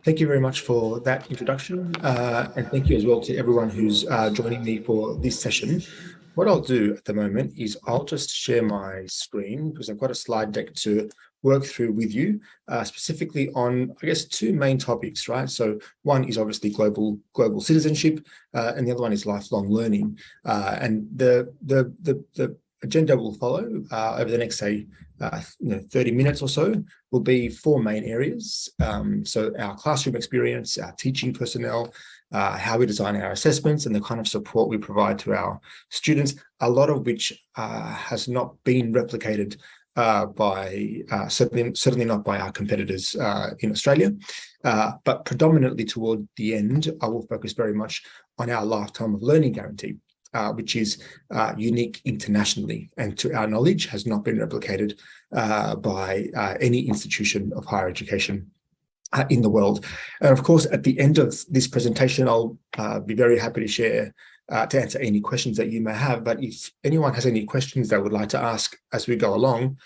Thank you very much for that introduction, and thank you as well to everyone who's joining me for this session. What I'll do at the moment is I'll just share my screen because I've got a slide deck to work through with you, specifically on, I guess, two main topics, right? So one is obviously global citizenship, and the other one is lifelong learning. And the agenda will follow over the next, say, 30 minutes or so, will be four main areas. So our classroom experience, our teaching personnel, how we design our assessments, and the kind of support we provide to our students, a lot of which has not been replicated certainly not by our competitors in Australia. But predominantly toward the end, I will focus very much on our lifetime of learning guarantee, which is unique internationally, and to our knowledge has not been replicated by any institution of higher education in the world. And of course, at the end of this presentation, I'll be very happy to share to answer any questions that you may have. But if anyone has any questions they would like to ask as we go along,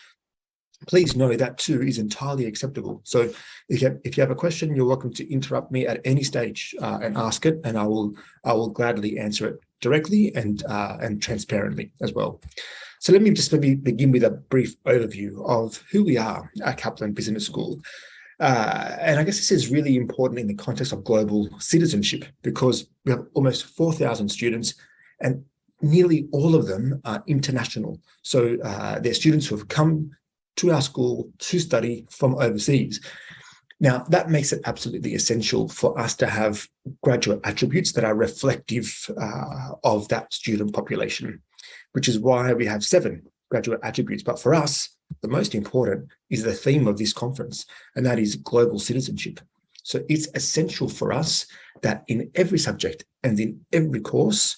please know that too is entirely acceptable. So if you have a question, you're welcome to interrupt me at any stage and ask it, and I will gladly answer it directly and transparently as well. So let me just maybe begin with a brief overview of who we are at Kaplan Business School. And I guess this is really important in the context of global citizenship, because we have almost 4,000 students, and nearly all of them are international. So they're students who have come to our school to study from overseas. Now, that makes it absolutely essential for us to have graduate attributes that are reflective of that student population, which is why we have 7 graduate attributes. But for us, the most important is the theme of this conference, and that is global citizenship. So it's essential for us that in every subject and in every course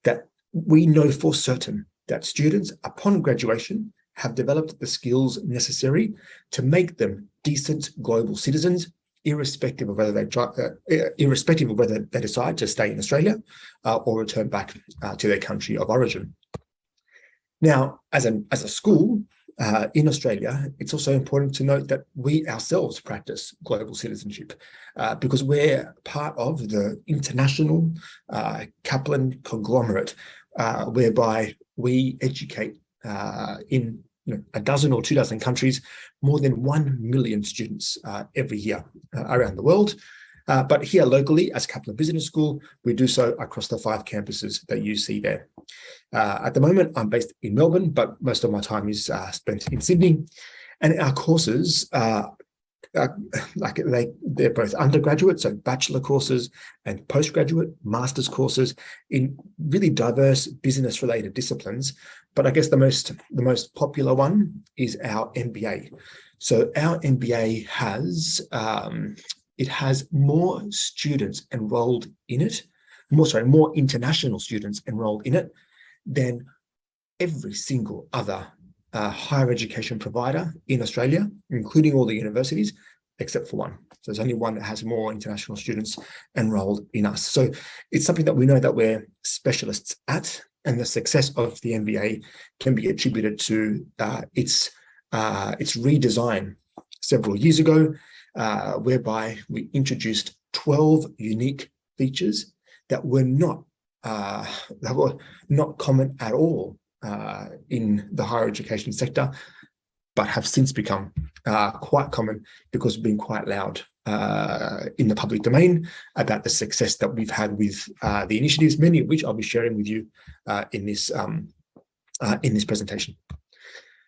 that we know for certain that students, upon graduation, have developed the skills necessary to make them decent global citizens, irrespective of whether they decide to stay in Australia or return back to their country of origin. Now, as a school in Australia, it's also important to note that we ourselves practice global citizenship because we're part of the international Kaplan conglomerate, whereby we educate in a dozen or 2 dozen countries, more than 1 million students every year around the world. But here locally, as Kaplan Business School, we do so across the 5 campuses that you see there. At the moment, I'm based in Melbourne, but most of my time is spent in Sydney. And our courses, they're both undergraduate, so bachelor courses, and postgraduate master's courses in really diverse business-related disciplines. But I guess the most popular one is our MBA. So our MBA has more students enrolled in it, more international students enrolled in it than every single other higher education provider in Australia, including all the universities, except for one. So there's only one that has more international students enrolled in us. So it's something that we know that we're specialists at, and the success of the MBA can be attributed to its redesign several years ago, whereby we introduced 12 unique features that were not common at all in the higher education sector, but have since become quite common because we've been quite loud in the public domain about the success that we've had with the initiatives, many of which I'll be sharing with you in this presentation.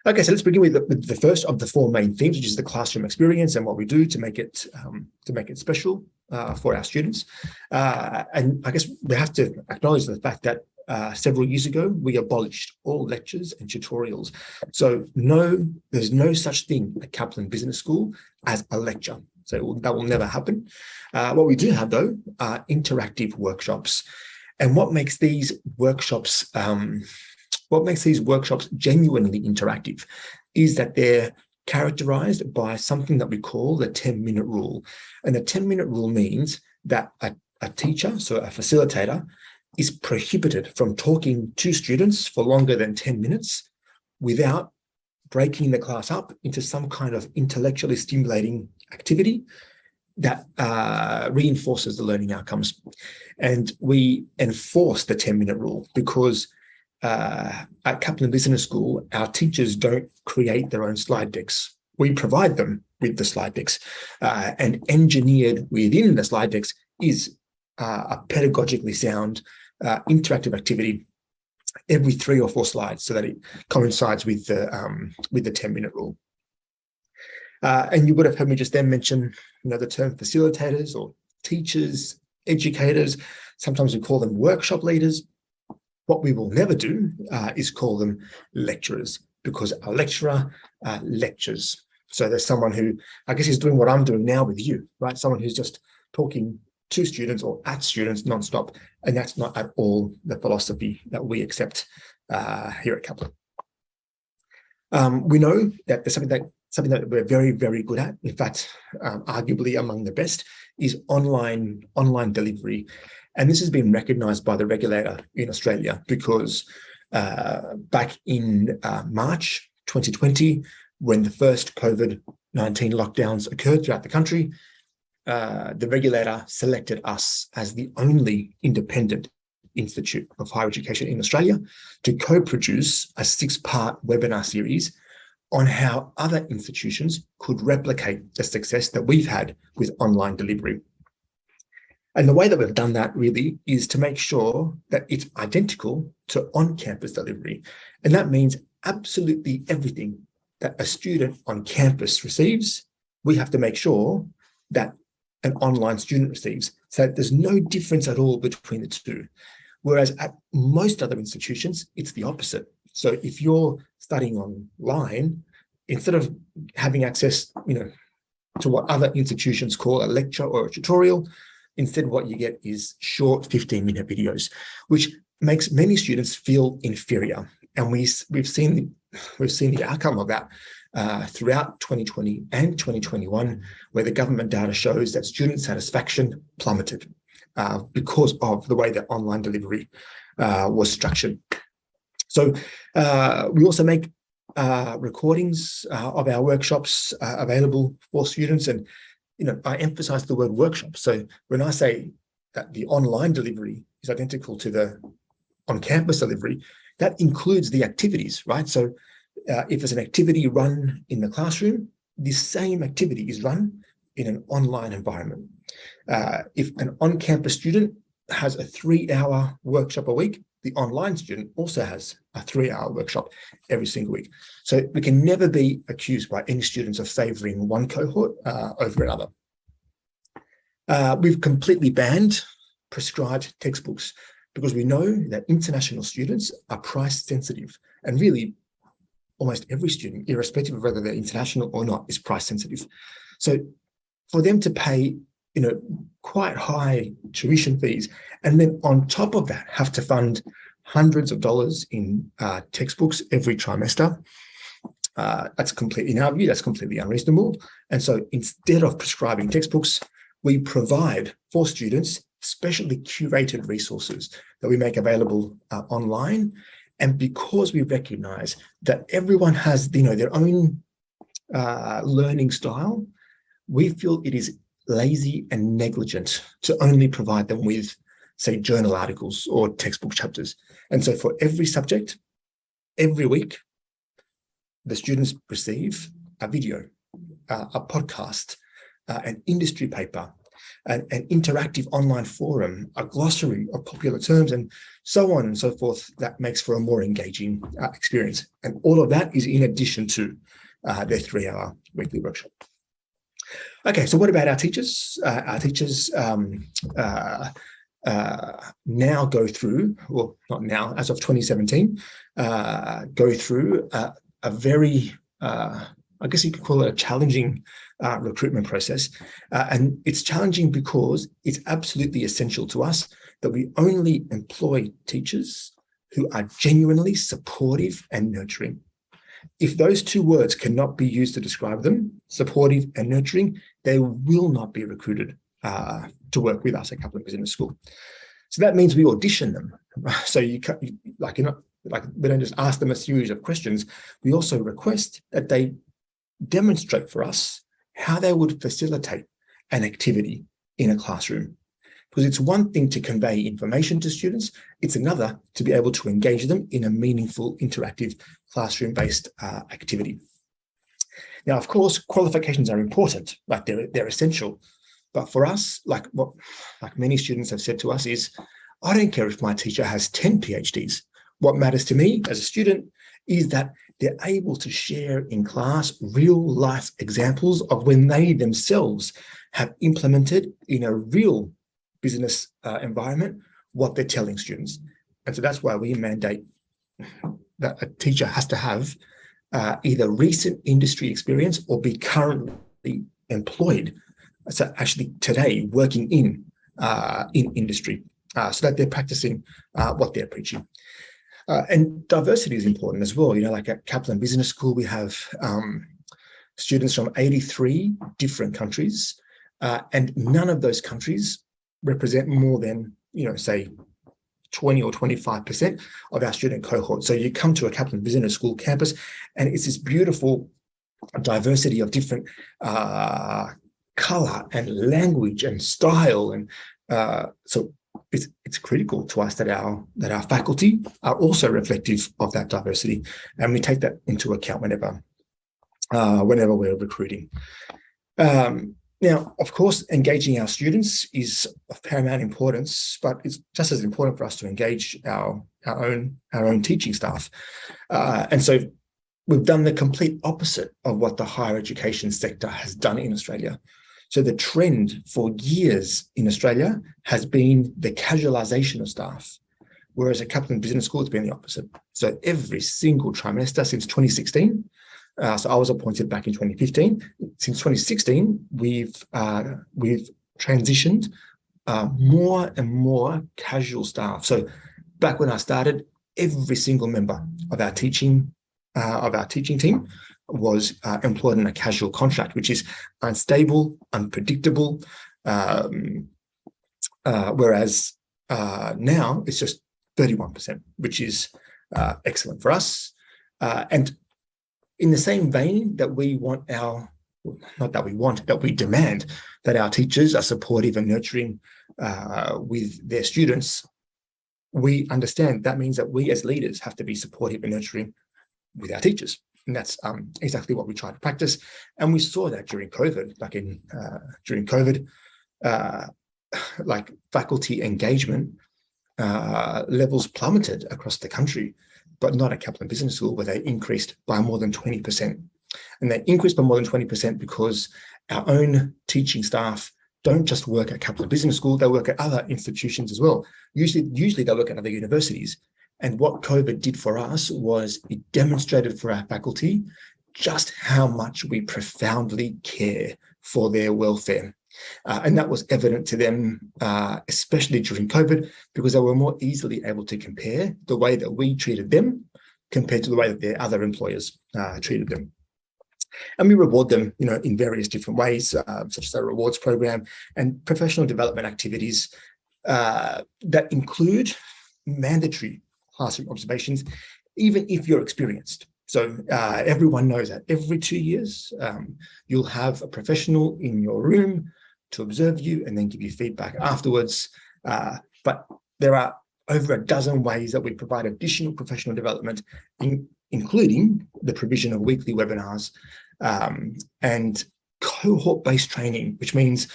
Okay, so let's begin with the first of the 4 main themes, which is the classroom experience and what we do to make it special for our students. And I guess we have to acknowledge the fact that several years ago, we abolished all lectures and tutorials. So there's no such thing at Kaplan Business School as a lecture. So that will never happen. What we do have, though, are interactive workshops. And what makes these workshops genuinely interactive is that they're characterized by something that we call the 10-minute rule. And the 10-minute rule means that a teacher, so a facilitator, is prohibited from talking to students for longer than 10 minutes without breaking the class up into some kind of intellectually stimulating activity that reinforces the learning outcomes. And we enforce the 10-minute rule because at Kaplan Business School, our teachers don't create their own slide decks. We provide them with the slide decks, and engineered within the slide decks is a pedagogically sound interactive activity every 3 or 4 slides, so that it coincides with the 10-minute rule. And you would have heard me just then mention, the term facilitators or teachers, educators. Sometimes we call them workshop leaders. What we will never do is call them lecturers, because a lecturer lectures. So there's someone who, I guess, is doing what I'm doing now with you, right? Someone who's just talking to students or at students nonstop, and that's not at all the philosophy that we accept here at Kaplan. We know that there's something that we're very, very good at. In fact, arguably among the best, is online delivery. And this has been recognised by the regulator in Australia because back in March 2020, when the first COVID-19 lockdowns occurred throughout the country, the regulator selected us as the only independent institute of higher education in Australia to co-produce a 6-part webinar series on how other institutions could replicate the success that we've had with online delivery. And the way that we've done that really is to make sure that it's identical to on-campus delivery. And that means absolutely everything that a student on campus receives, we have to make sure that an online student receives, so that there's no difference at all between the two. Whereas at most other institutions, it's the opposite. So if you're studying online, instead of having access, to what other institutions call a lecture or a tutorial, instead what you get is short 15-minute videos, which makes many students feel inferior. And we've seen the outcome of that throughout 2020 and 2021, where the government data shows that student satisfaction plummeted because of the way that online delivery was structured. So we also make recordings of our workshops available for students. And, I emphasize the word workshop. So when I say that the online delivery is identical to the on-campus delivery, that includes the activities, right? So if there's an activity run in the classroom, the same activity is run in an online environment. If an on-campus student has a 3-hour workshop a week, the online student also has a 3-hour workshop every single week. So we can never be accused by any students of favouring one cohort over another. We've completely banned prescribed textbooks because we know that international students are price sensitive, and really almost every student, irrespective of whether they're international or not, is price sensitive. So for them to pay quite high tuition fees, and then on top of that have to fund hundreds of dollars in textbooks every trimester, that's completely, in our view, that's completely unreasonable. And so instead of prescribing textbooks, we provide for students specially curated resources that we make available online. And because we recognize that everyone has their own learning style, we feel it is lazy and negligent to only provide them with, say, journal articles or textbook chapters. And so for every subject, every week, the students receive a video, a podcast, an industry paper, an interactive online forum, a glossary of popular terms, and so on and so forth. That makes for a more engaging experience. And all of that is in addition to their 3-hour weekly workshop. Okay, so what about our teachers? Our teachers now go through, well, not now, as of 2017, go through a very, I guess you could call it a challenging recruitment process. And it's challenging because it's absolutely essential to us that we only employ teachers who are genuinely supportive and nurturing. If those two words cannot be used to describe them, supportive and nurturing, they will not be recruited to work with us at Kaplan Business School. So that means we audition them. So we don't just ask them a series of questions. We also request that they demonstrate for us how they would facilitate an activity in a classroom. Because it's one thing to convey information to students, it's another to be able to engage them in a meaningful, interactive, classroom-based activity. Now, of course, qualifications are important, like they're essential. But for us, like many students have said to us is, I don't care if my teacher has 10 PhDs. What matters to me as a student is that they're able to share in class real life examples of when they themselves have implemented in a real business environment what they're telling students. And so that's why we mandate that a teacher has to have either recent industry experience or be currently employed. So actually today working in industry, so that they're practicing what they're preaching. And diversity is important as well. You know, like at Kaplan Business School, we have students from 83 different countries, and none of those countries represent more than, you know, say 20 or 25% of our student cohort. So you come to a Kaplan Business School campus, and it's this beautiful diversity of different color and language and style, and so it's critical to us that our faculty are also reflective of that diversity, and we take that into account whenever we're recruiting. Now, of course, engaging our students is of paramount importance, but it's just as important for us to engage our own teaching staff. And so we've done the complete opposite of what the higher education sector has done in Australia. So the trend for years in Australia has been the casualisation of staff, whereas at Kaplan Business School, it's been the opposite. So every single trimester since 2016, so I was appointed back in 2015. Since 2016, we've transitioned more and more casual staff. So back when I started, every single member of our teaching team was employed in a casual contract, which is unstable, unpredictable, whereas now it's just 31%, which is excellent for us. And in the same vein that we want that we demand that our teachers are supportive and nurturing with their students, we understand that means that we as leaders have to be supportive and nurturing with our teachers. And that's exactly what we try to practice. And we saw that during COVID, like faculty engagement levels plummeted across the country, but not at Kaplan Business School, where they increased by more than 20%. And they increased by more than 20% because our own teaching staff don't just work at Kaplan Business School, they work at other institutions as well. Usually they work at other universities. And what COVID did for us was it demonstrated for our faculty just how much we profoundly care for their welfare. And that was evident to them, especially during COVID, because they were more easily able to compare the way that we treated them compared to the way that their other employers treated them. And we reward them, you know, in various different ways, such as our rewards program and professional development activities that include mandatory classroom observations, even if you're experienced. So everyone knows that every 2 years, you'll have a professional in your room to observe you and then give you feedback afterwards. But there are over a dozen ways that we provide additional professional development, including the provision of weekly webinars and cohort-based training, which means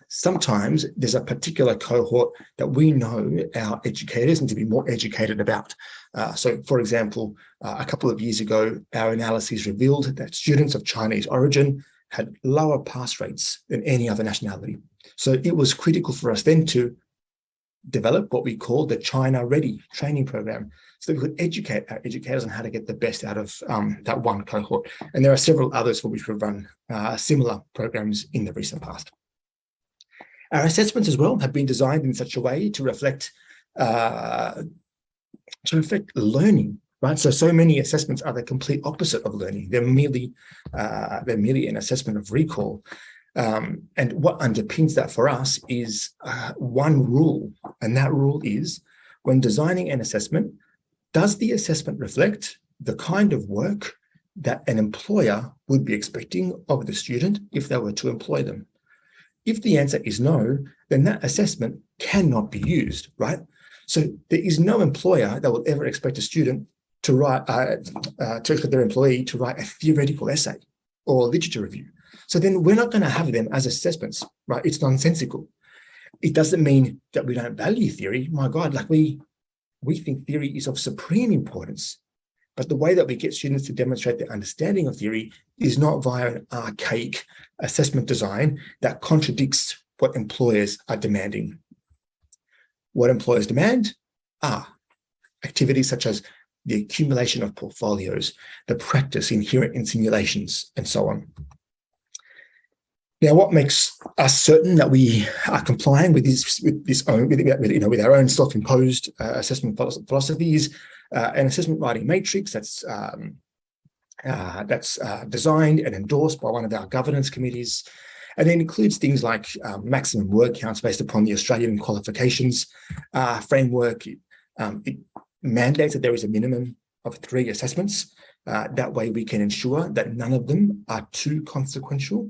sometimes there's a particular cohort that we know our educators need to be more educated about. So, for example, a couple of years ago, our analyses revealed that students of Chinese origin had lower pass rates than any other nationality. So it was critical for us then to develop what we call the China Ready training program, so that we could educate our educators on how to get the best out of that one cohort. And there are several others for which we've run similar programs in the recent past. Our assessments as well have been designed in such a way to reflect learning, right? So many assessments are the complete opposite of learning. They're merely an assessment of recall. And what underpins that for us is one rule, and that rule is when designing an assessment, does the assessment reflect the kind of work that an employer would be expecting of the student if they were to employ them? If the answer is no, then that assessment cannot be used, right? So there is no employer that will ever expect a student to write, to expect their employee to write a theoretical essay or literature review. So then we're not going to have them as assessments, right? It's nonsensical. It doesn't mean that we don't value theory. My God, like we think theory is of supreme importance. But the way that we get students to demonstrate their understanding of theory is not via an archaic assessment design that contradicts what employers are demanding. What employers demand are activities such as the accumulation of portfolios, the practice inherent in simulations, and so on. Now, what makes us certain that we are complying with our own self-imposed assessment philosophy is an assessment writing matrix that's designed and endorsed by one of our governance committees, and it includes things like maximum word counts based upon the Australian qualifications framework. It mandates that there is a minimum of 3 assessments. That way, we can ensure that none of them are too consequential.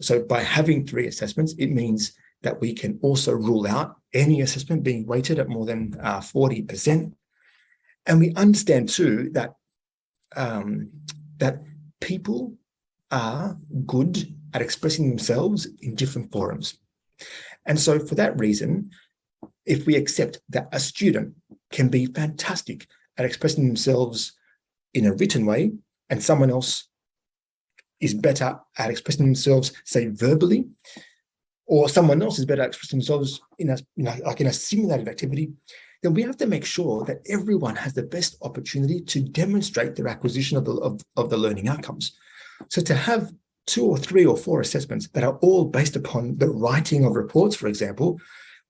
So by having 3 assessments, it means that we can also rule out any assessment being weighted at more than 40%. And we understand too that that people are good at expressing themselves in different forums. And so for that reason, if we accept that a student can be fantastic at expressing themselves in a written way, and someone else is better at expressing themselves, say, verbally, or someone else is better at expressing themselves in a simulated activity, then we have to make sure that everyone has the best opportunity to demonstrate their acquisition of the learning outcomes. So to have 2 or 3 or 4 assessments that are all based upon the writing of reports, for example,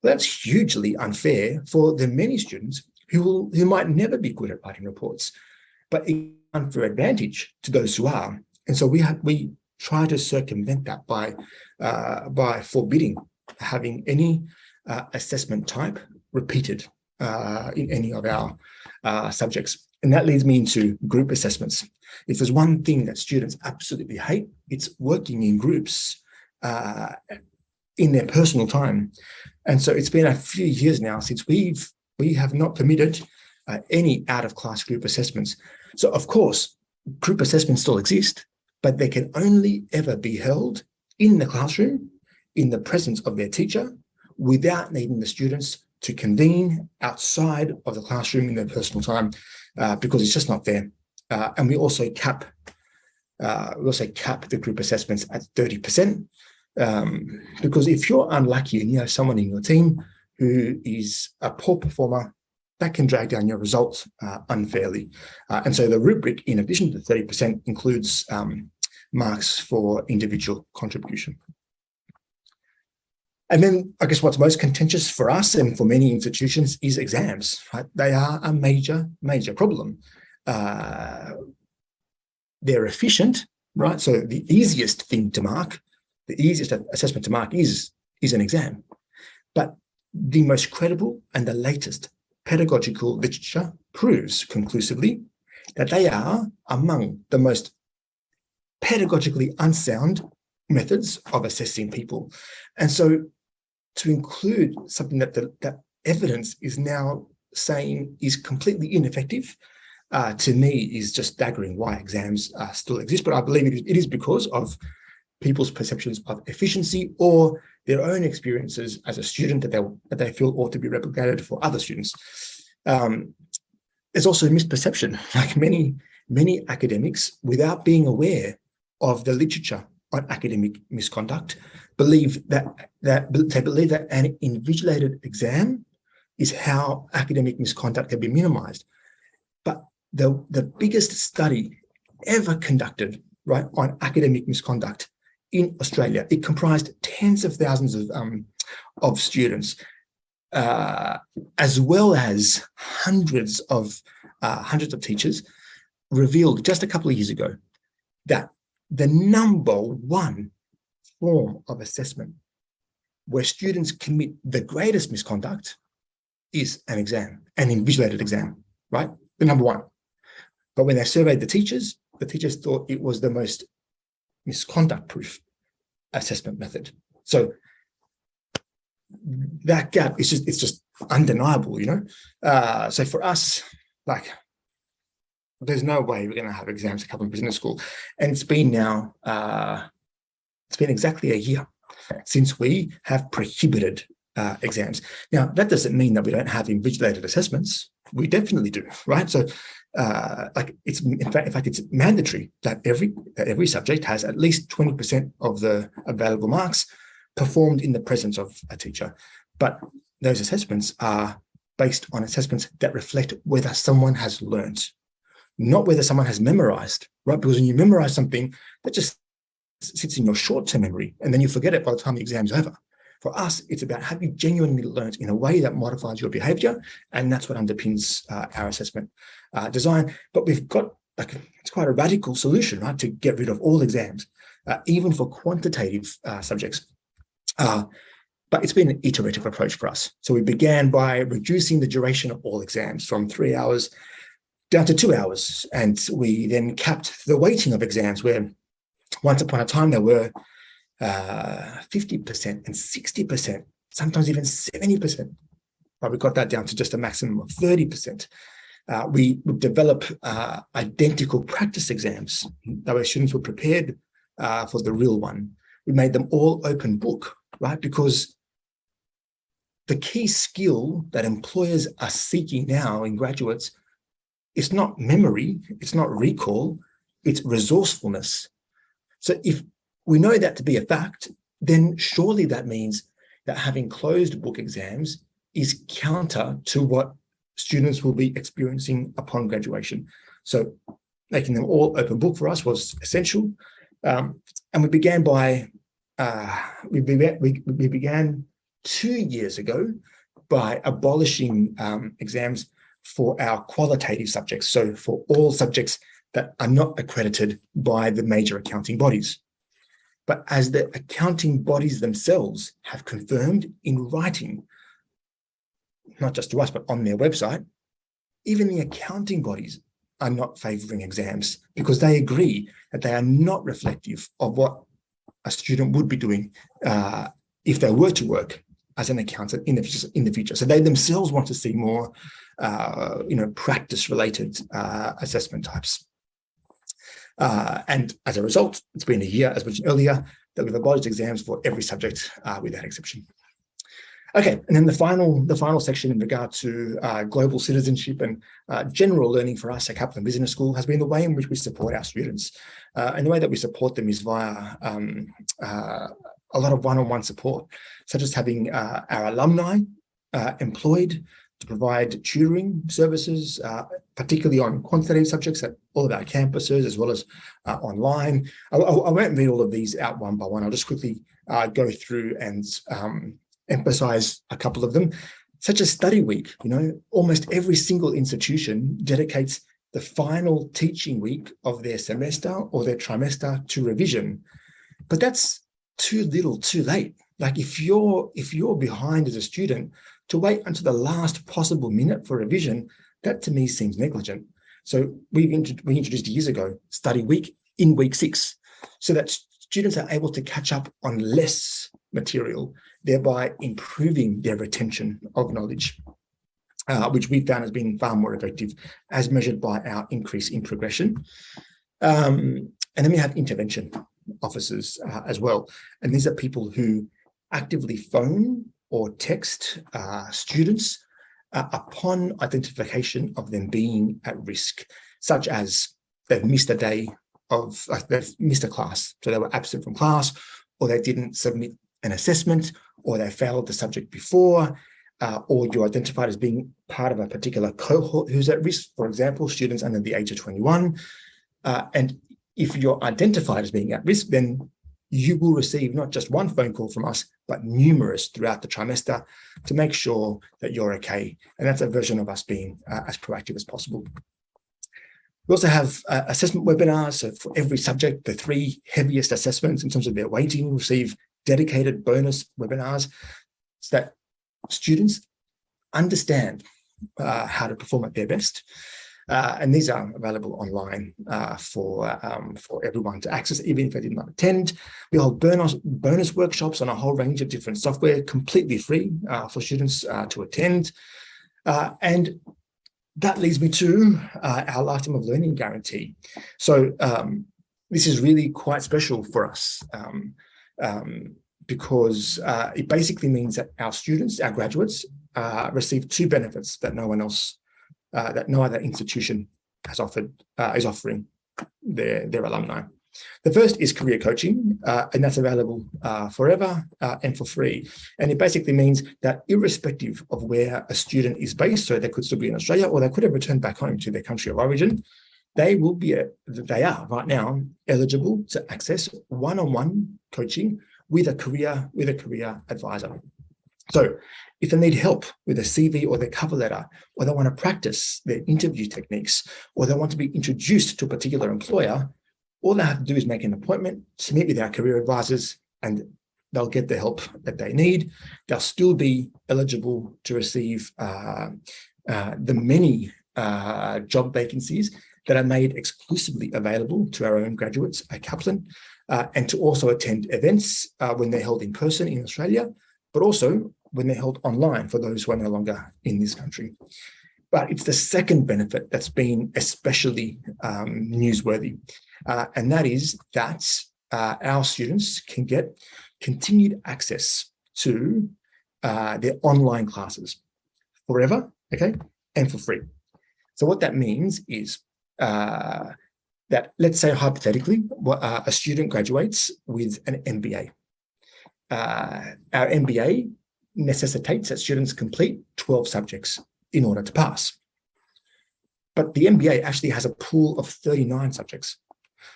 that's hugely unfair for the many students who might never be good at writing reports, but it's an unfair advantage to those who are. And so we try to circumvent that by forbidding having any assessment type repeated in any of our subjects. And that leads me into group assessments. If there's one thing that students absolutely hate, it's working in groups in their personal time. And so it's been a few years now since we have not permitted any out-of-class group assessments. So of course, group assessments still exist, but they can only ever be held in the classroom, in the presence of their teacher, without needing the students to convene outside of the classroom in their personal time, because it's just not fair. And we also cap the group assessments at 30%, because if you're unlucky and you have someone in your team who is a poor performer, that can drag down your results unfairly. And so the rubric, in addition to 30%, includes marks for individual contribution. And then I guess what's most contentious for us and for many institutions is exams, right? They are a major, major problem. They're efficient, right? So the easiest thing to mark, the easiest assessment to mark is an exam. But the most credible and the latest pedagogical literature proves conclusively that they are among the most pedagogically unsound methods of assessing people. And so to include something that evidence is now saying is completely ineffective, to me is just staggering why exams still exist. But I believe it is because of people's perceptions of efficiency or their own experiences as a student that they feel ought to be replicated for other students. There's also a misperception, like many academics, without being aware of the literature on academic misconduct, believe that an invigilated exam is how academic misconduct can be minimized. But the biggest study ever conducted, right, on academic misconduct in Australia, it comprised tens of thousands of students, as well as hundreds of teachers, revealed just a couple of years ago that the number one form of assessment where students commit the greatest misconduct is an exam, an invigilated exam, right? The number one. But when they surveyed the teachers thought it was the most misconduct proof. assessment method. So that gap is just undeniable, So for us, like, there's no way we're going to have exams to cover in business school. And it's been now, it's been exactly a year since we have prohibited exams. Now, that doesn't mean that we don't have invigilated assessments. We definitely do, right? So, it's in fact, it's mandatory that every subject has at least 20% of the available marks performed in the presence of a teacher. But those assessments are based on assessments that reflect whether someone has learned, not whether someone has memorized, right? Because when you memorize something, that just sits in your short-term memory, and then you forget it by the time the exam's over. For us, it's about have you genuinely learned in a way that modifies your behavior, and that's what underpins our assessment design. But we've got, it's quite a radical solution, right, to get rid of all exams, even for quantitative subjects. But it's been an iterative approach for us. So we began by reducing the duration of all exams from 3 hours down to 2 hours. And we then capped the weighting of exams, where once upon a time there were 50% and 60%, sometimes even 70%. But we got that down to just a maximum of 30%. We would develop identical practice exams that where students were prepared for the real one. We made them all open book, right? Because the key skill that employers are seeking now in graduates is not memory, it's not recall, it's resourcefulness. So if we know that to be a fact, then surely that means that having closed book exams is counter to what students will be experiencing upon graduation. So making them all open book for us was essential. And we began by, we began 2 years ago by abolishing exams for our qualitative subjects. So for all subjects that are not accredited by the major accounting bodies. But as the accounting bodies themselves have confirmed in writing, not just to us, but on their website, even the accounting bodies are not favouring exams because they agree that they are not reflective of what a student would be doing if they were to work as an accountant in the future. So they themselves want to see more, practice-related assessment types. And as a result, it's been a year, as mentioned earlier, that we've abolished exams for every subject without exception. Okay, and then the final section in regard to global citizenship and general learning for us at Kaplan Business School has been the way in which we support our students. And the way that we support them is via a lot of one-on-one support, such as having our alumni employed to provide tutoring services, particularly on quantitative subjects at all of our campuses, as well as online. I won't read all of these out one by one. I'll just quickly go through and emphasize a couple of them, such as Study Week. Almost every single institution dedicates the final teaching week of their semester or their trimester to revision. But that's too little, too late. Like if you're behind as a student, to wait until the last possible minute for revision, that to me seems negligent. So we introduced years ago Study Week in week 6, so that students are able to catch up on less material, thereby improving their retention of knowledge, which we found has been far more effective as measured by our increase in progression. And then we have intervention officers as well. And these are people who actively phone or text students upon identification of them being at risk, such as they've missed a day of, they've missed a class, so they were absent from class, or they didn't submit an assessment, or they failed the subject before, or you're identified as being part of a particular cohort who's at risk, for example, students under the age of 21. And if you're identified as being at risk, then you will receive not just one phone call from us, but numerous throughout the trimester to make sure that you're okay. And that's a version of us being as proactive as possible. We also have assessment webinars. So for every subject, the 3 heaviest assessments in terms of their weighting receive dedicated bonus webinars so that students understand how to perform at their best. And these are available online for everyone to access, even if they did not attend. We hold bonus workshops on a whole range of different software, completely free for students to attend. And that leads me to our lifetime of learning guarantee. So this is really quite special for us because it basically means that our students, our graduates, receive two benefits that no one else, that no other institution has is offering their alumni. The first is career coaching, and that's available forever and for free. And it basically means that irrespective of where a student is based, so they could still be in Australia or they could have returned back home to their country of origin, they are right now eligible to access one-on-one coaching with a career advisor. So if they need help with a CV or their cover letter, or they want to practice their interview techniques, or they want to be introduced to a particular employer, all they have to do is make an appointment, submit with our career advisors, and they'll get the help that they need. They'll still be eligible to receive the many job vacancies that are made exclusively available to our own graduates at Kaplan, and to also attend events when they're held in person in Australia, but also when they're held online for those who are no longer in this country. But it's the second benefit that's been especially newsworthy, and that is that our students can get continued access to their online classes forever, okay, and for free. So what that means is that, let's say hypothetically, a student graduates with an MBA. Our MBA necessitates that students complete 12 subjects in order to pass. But the MBA actually has a pool of 39 subjects.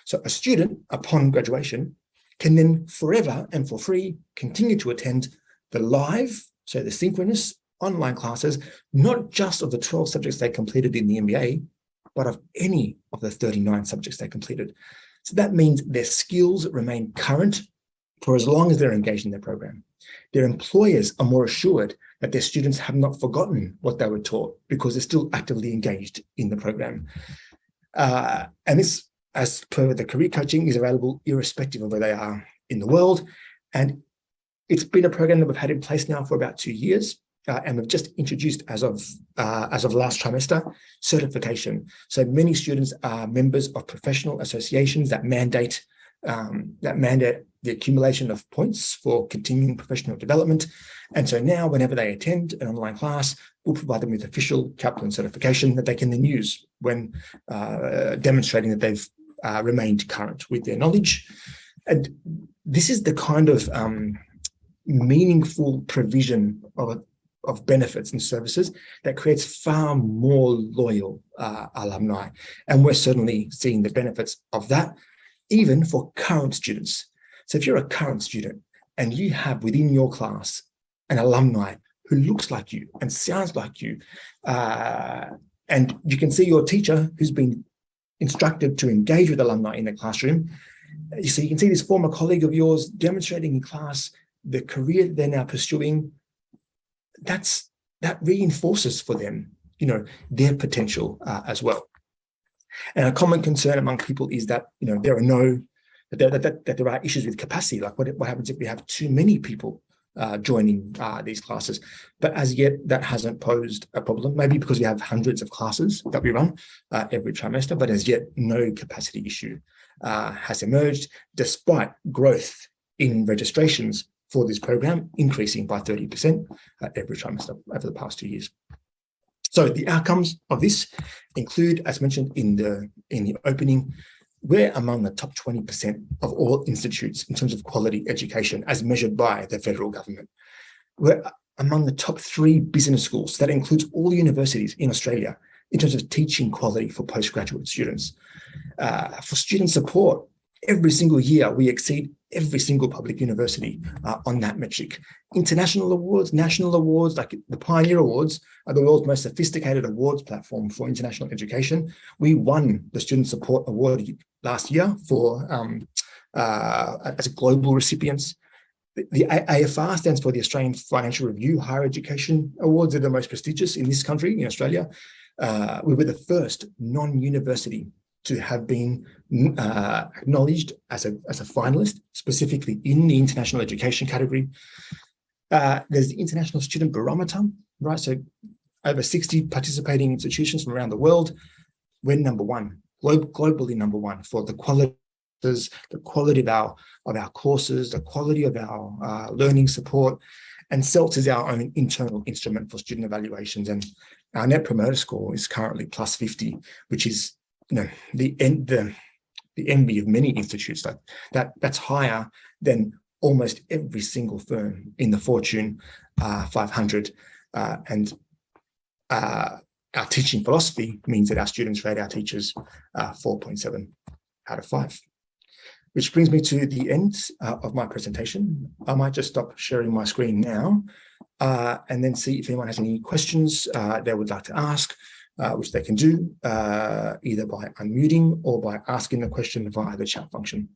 So a student, upon graduation, can then forever and for free continue to attend the live, so the synchronous online classes, not just of the 12 subjects they completed in the MBA, but of any of the 39 subjects they completed. So that means their skills remain current for as long as they're engaged in their program. Their employers are more assured that their students have not forgotten what they were taught because they're still actively engaged in the program. And this, as per the career coaching, is available irrespective of where they are in the world. And it's been a program that we've had in place now for about 2 years. And we've just introduced, as of last trimester, certification. So many students are members of professional associations that mandate the accumulation of points for continuing professional development. And so now, whenever they attend an online class, we'll provide them with official Kaplan certification that they can then use when demonstrating that they've remained current with their knowledge. And this is the kind of meaningful provision of benefits and services that creates far more loyal alumni. And we're certainly seeing the benefits of that, even for current students. So if you're a current student and you have within your class an alumni who looks like you and sounds like you, and you can see your teacher who's been instructed to engage with alumni in the classroom, so you can see this former colleague of yours demonstrating in class the career they're now pursuing, that reinforces for them, their potential as well. And a common concern among people is that, there are issues with capacity, like what happens if we have too many people joining these classes. But as yet, that hasn't posed a problem, maybe because we have hundreds of classes that we run every trimester, but as yet, no capacity issue has emerged, despite growth in registrations for this program increasing by 30% every trimester over the past 2 years. So the outcomes of this include, as mentioned in the opening, we're among the top 20% of all institutes in terms of quality education as measured by the federal government. We're among the top 3 business schools, that includes all universities in Australia, in terms of teaching quality for postgraduate students. For student support, every single year we exceed every single public university on that metric. International awards, national awards, like the Pioneer Awards, are the world's most sophisticated awards platform for international education. We won the Student Support Award last year for as global recipients. The AFR stands for the Australian Financial Review Higher Education Awards. They're the most prestigious in this country, in Australia. We were the first non-university to have been acknowledged as a finalist, specifically in the international education category. There's the International Student Barometer, right? So over 60 participating institutions from around the world. We're number one, globally number one for the quality of our courses, the quality of our learning support. And CELT is our own internal instrument for student evaluations. And our Net Promoter Score is currently plus 50, which is, the envy of many institutes. Like that's higher than almost every single firm in the Fortune 500. And our teaching philosophy means that our students rate our teachers 4.7 out of 5. Which brings me to the end of my presentation. I might just stop sharing my screen now and then see if anyone has any questions they would like to ask, which they can do either by unmuting or by asking the question via the chat function.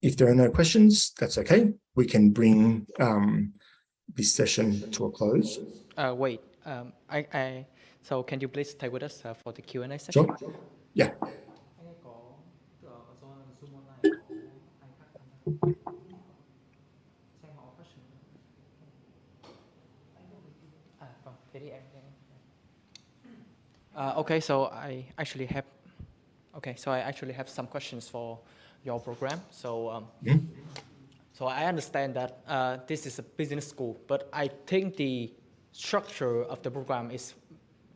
If there are no questions, that's okay. We can bring this session to a close. Wait, so can you please stay with us for the Q&A session? Sure. Yeah. Okay, so I actually have some questions for your program. So, so I understand that this is a business school, but I think the structure of the program is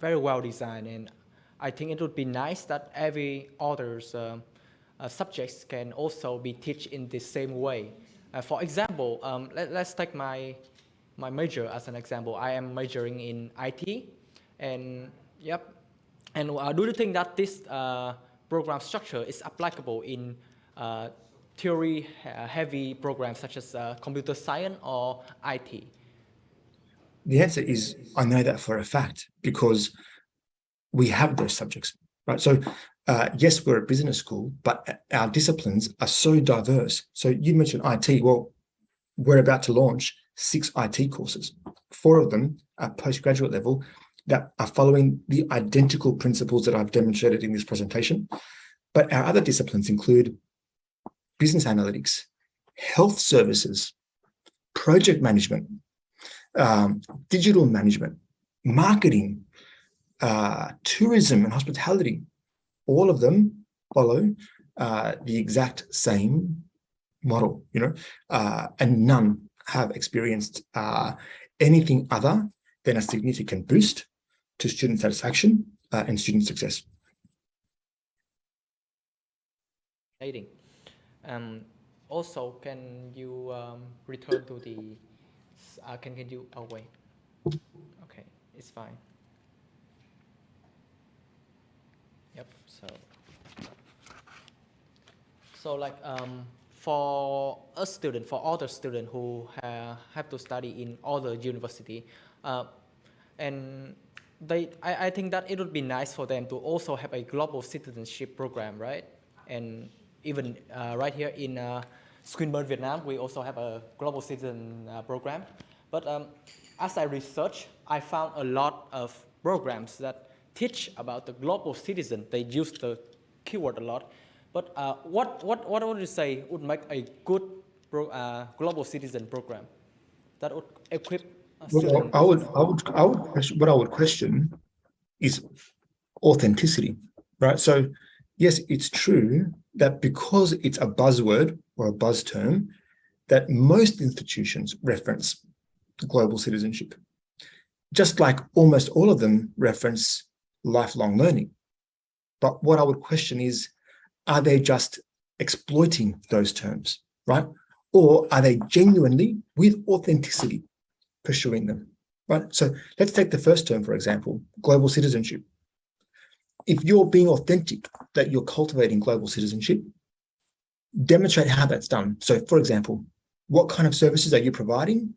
very well designed, and I think it would be nice that every other's subjects can also be taught in the same way. For example, let's take my major as an example. I am majoring in IT, and yep. And do you think that this program structure is applicable in theory-heavy programs such as computer science or IT? The answer is, I know that for a fact, because we have those subjects, right? So yes, we're a business school, but our disciplines are so diverse. So you mentioned IT. Well, we're about to launch 6 IT courses. 4 of them are postgraduate level that are following the identical principles that I've demonstrated in this presentation. But our other disciplines include business analytics, health services, project management, digital management, marketing, tourism and hospitality. All of them follow the exact same model, and none have experienced anything other than a significant boost to student satisfaction and student success. Also, can you return to the? Can you? Oh wait. Okay, it's fine. Yep. So like for a student, for other students who have to study in other university, and I think that it would be nice for them to also have a global citizenship program, right? And even right here in Swinburne, Vietnam, we also have a global citizen program. But as I researched, I found a lot of programs that teach about the global citizen. They use the keyword a lot. But what would you say would make a good global citizen program that would equip students? What I would question is authenticity, right? So yes, it's true that because it's a buzzword or a buzz term, that most institutions reference global citizenship, just like almost all of them reference lifelong learning. But what I would question is, are they just exploiting those terms, right? Or are they genuinely, with authenticity, pursuing them, right? So let's take the first term, for example, global citizenship. If you're being authentic that you're cultivating global citizenship, demonstrate how that's done. So, for example, what kind of services are you providing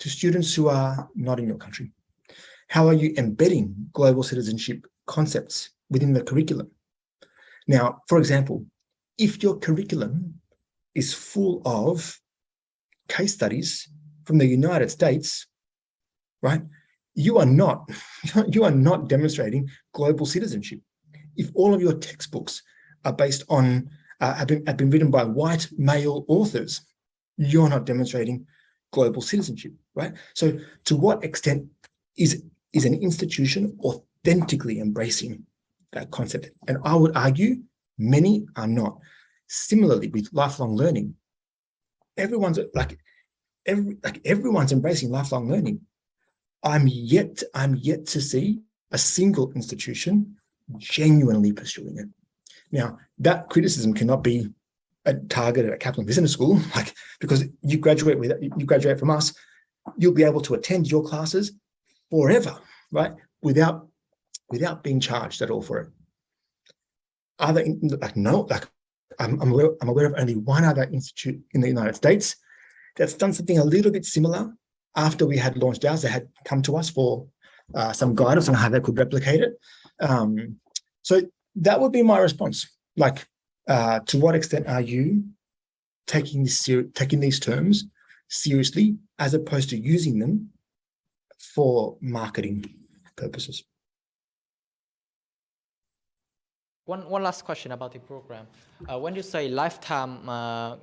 to students who are not in your country? How are you embedding global citizenship concepts within the curriculum? Now, for example, if your curriculum is full of case studies from the United States, right? you are not, you are not demonstrating global citizenship. If all of your textbooks are based on, have been written by white male authors, you're not demonstrating global citizenship, right? So to what extent is an institution authentically embracing that concept? And I would argue many are not. Similarly, with lifelong learning, everyone's embracing lifelong learning. I'm yet to see a single institution genuinely pursuing it. Now, that criticism cannot be targeted at Kaplan Business School, because you graduate from us, you'll be able to attend your classes forever, right? Without being charged at all for it. I'm aware of only one other institute in the United States that's done something a little bit similar. After we had launched ours, they had come to us for some guidance on how they could replicate it. So that would be my response. To what extent are you taking these terms seriously, as opposed to using them for marketing purposes? One last question about the program. When you say lifetime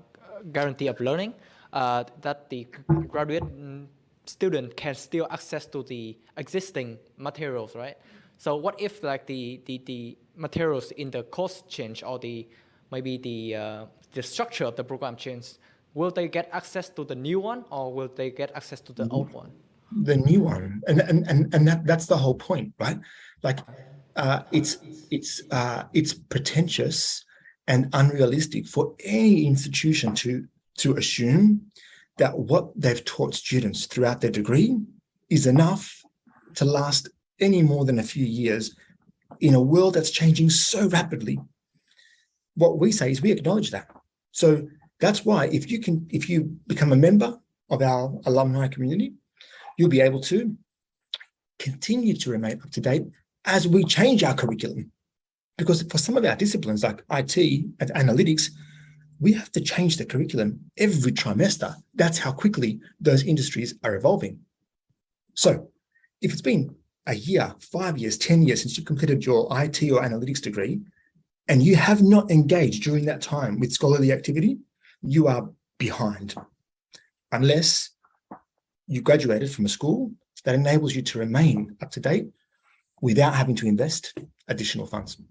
guarantee of learning, that the graduate student can still access to the existing materials, right? So what if the materials in the course change, or maybe the structure of the program change? Will they get access to the new one, or will they get access to the old one? The new one, and that's the whole point, right? It's pretentious and unrealistic for any institution to assume that what they've taught students throughout their degree is enough to last any more than a few years in a world that's changing so rapidly. What we say is we acknowledge that. So that's why if you become a member of our alumni community, you'll be able to continue to remain up to date as we change our curriculum. Because for some of our disciplines like IT and analytics, we have to change the curriculum every trimester. That's how quickly those industries are evolving. So if it's been a year, 5 years, 10 years since you completed your IT or analytics degree, and you have not engaged during that time with scholarly activity, you are behind. Unless you graduated from a school that enables you to remain up to date without having to invest additional funds.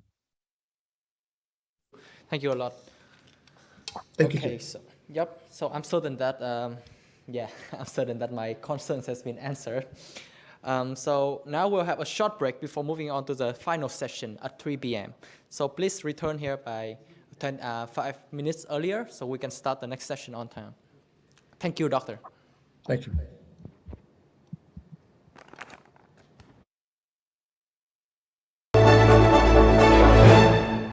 Thank you a lot. Thank you. Okay, so I'm certain that I'm certain that my concerns has been answered. So now we'll have a short break before moving on to the final session at 3 p.m. So please return here by 5 minutes earlier so we can start the next session on time. Thank you, Doctor. Thank you.